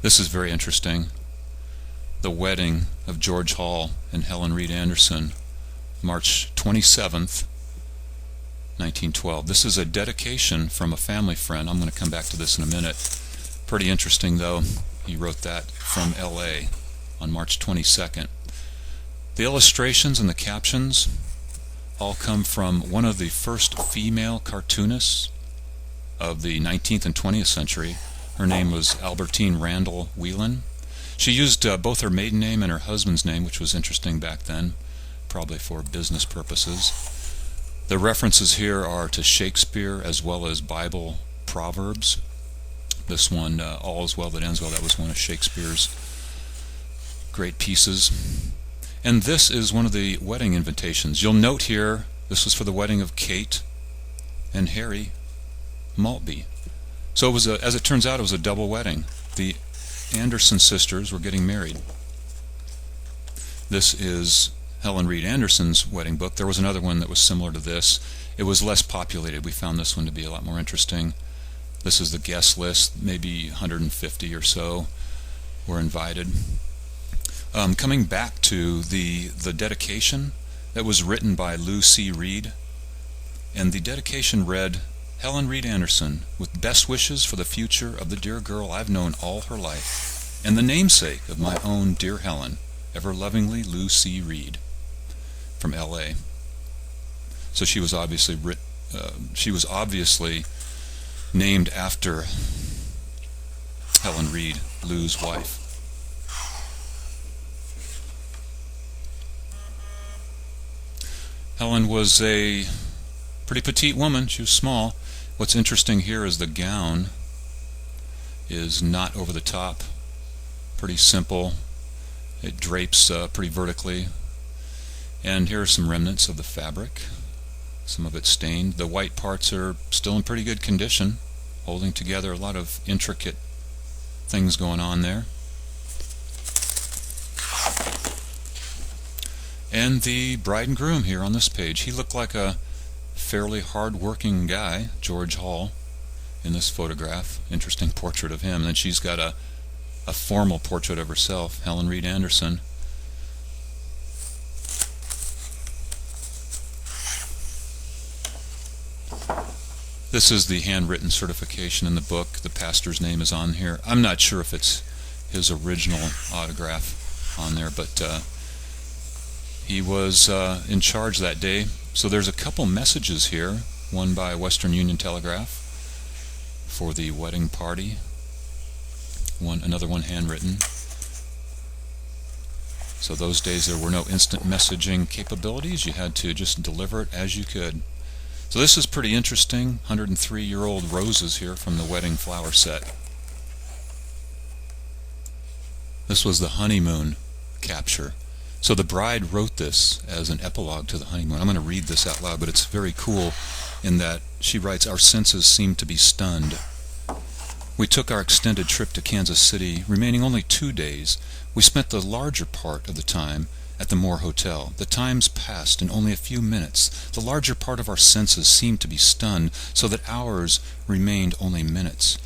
This is very interesting. The wedding of George Hall and Helen Reed Anderson, March 27th, 1912. This is a dedication from a family friend. I'm going to come back to this in a minute. Pretty interesting, though. He wrote that from L.A. on March 22nd. The illustrations and the captions all come from one of the first female cartoonists of the 19th and 20th century. Her name was Albertine Randall Whelan. She used both her maiden name and her husband's name, which was interesting back then, probably for business purposes. The references here are to Shakespeare as well as Bible proverbs. This one, All is Well That Ends Well, that was one of Shakespeare's great pieces. And this is one of the wedding invitations. You'll note here, this was for the wedding of Kate and Harry Maltby. So it was as it turns out, it was a double wedding. The Anderson sisters were getting married. This is Helen Reed Anderson's wedding book. There was another one that was similar to this. It was less populated. We found this one to be a lot more interesting. This is the guest list. Maybe 150 or so were invited. Coming back to the dedication that was written by Lou C. Reed, and the dedication read, Helen Reed Anderson, with best wishes for the future of the dear girl I've known all her life, and the namesake of my own dear Helen, ever lovingly Lou C. Reed, from L.A. So she was obviously named after Helen Reed, Lou's wife. Helen was a pretty petite woman. She was small. What's interesting here is the gown is not over the top. Pretty simple. It drapes pretty vertically. And here are some remnants of the fabric. Some of it stained. The white parts are still in pretty good condition, holding together a lot of intricate things going on there. And the bride and groom here on this page. He looked like a fairly hard-working guy, George Hall, in this photograph. Interesting portrait of him. And then she's got a formal portrait of herself, Helen Reed Anderson. This is the handwritten certification in the book. The pastor's name is on here. I'm not sure if it's his original autograph on there, but he was in charge that day. So there's a couple messages here, one by Western Union Telegraph for the wedding party, another one handwritten. So those days there were no instant messaging capabilities. You had to just deliver it as you could. So this is pretty interesting. 103-year-old roses here from the wedding flower set. This was the honeymoon capture. So the bride wrote this as an epilogue to the honeymoon. I'm going to read this out loud, but it's very cool in that she writes, our senses seemed to be stunned. We took our extended trip to Kansas City, remaining only 2 days. We spent the larger part of the time at the Moore Hotel. The times passed in only a few minutes. The larger part of our senses seemed to be stunned, so that hours remained only minutes.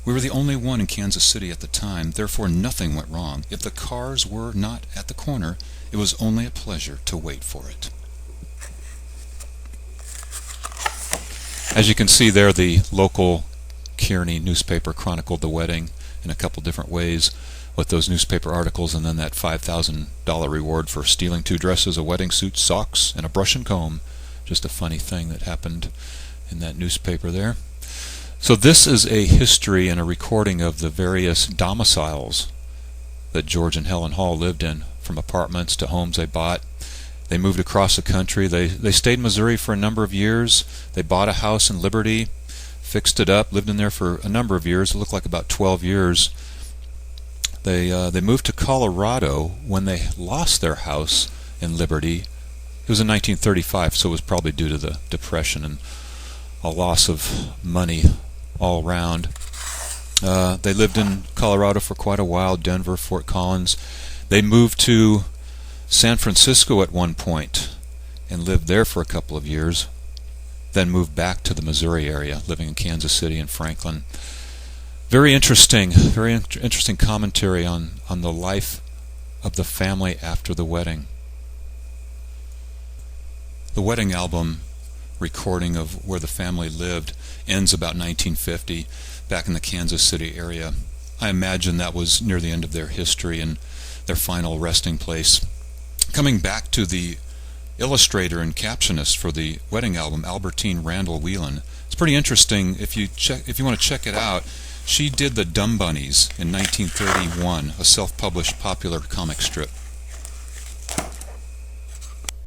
We were the only one in Kansas City at the time, therefore nothing went wrong. If the cars were not at the corner, it was only a pleasure to wait for it. As you can see there, the local Kearney newspaper chronicled the wedding in a couple different ways with those newspaper articles, and then that $5,000 reward for stealing 2 dresses, a wedding suit, socks, and a brush and comb. Just a funny thing that happened in that newspaper there. So this is a history and a recording of the various domiciles that George and Helen Hall lived in, from apartments to homes they bought. They moved across the country. They stayed in Missouri for a number of years. They bought a house in Liberty, fixed it up, lived in there for a number of years. It looked like about 12 years. They moved to Colorado when they lost their house in Liberty. It was in 1935, so it was probably due to the Depression and a loss of money all around. They lived in Colorado for quite a while, Denver, Fort Collins. They moved to San Francisco at one point and lived there for a couple of years, then moved back to the Missouri area, living in Kansas City and Franklin. Very interesting commentary on the life of the family after the wedding. The wedding album recording of where the family lived ends about 1950, back in the Kansas City area. I imagine that was near the end of their history and their final resting place. Coming back to the illustrator and captionist for the wedding album, Albertine Randall Whelan. It's pretty interesting. If you want to check it out, she did the Dumb Bunnies in 1931, a self-published popular comic strip.